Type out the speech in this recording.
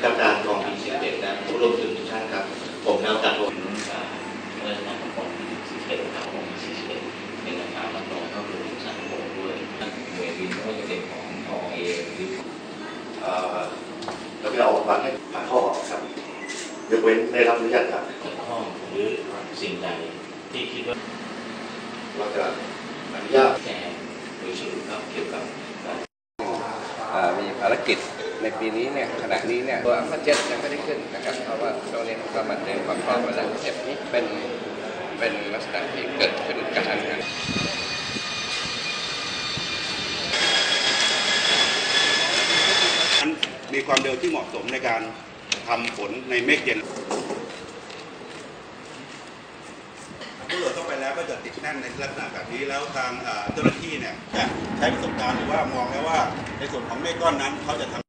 กับการกองพิเศษนะผู้ร่วมทุนทุกท่านครับผมนาวการผมเมื่อทางกองพิเศษทางกองพิเศษเป็นราคารับรองเข้าสู่สังคมด้วยหน่วยบินไม่ว่าจะเป็นของทอเอหรือเราจะออกมาให้ผ่านข้อครับยกเว้นได้รับอนุญาตจากห้องหรือสิ่งใดที่คิดว่าเราจะอนุญาตแจ้งโดยสรุปครับเกี่ยวกับมีภารกิจในปีนี้เนี่ยขณะนี้เนี่ยตัวอัลฟาเจ็ตยังไม่ได้ขึ้นนะครับเพราะว่าช่วงนี้ก็มาเตรียมความพร้อมมาแล้วเจ็บนี้เป็นลักษณะที่เกิดขึ้นกระทันหันมีความเร็วที่เหมาะสมในการทำฝนในเมฆเย็นตำรวจเข้าไปแล้วก็จะติดแน่นในลักษณะแบบนี้แล้วทางเจ้าหน้าที่เนี่ยจะใช้ประสบการณ์หรือว่ามองแล้วว่าในส่วนของเมฆก้อนนั้นเขาจะทำ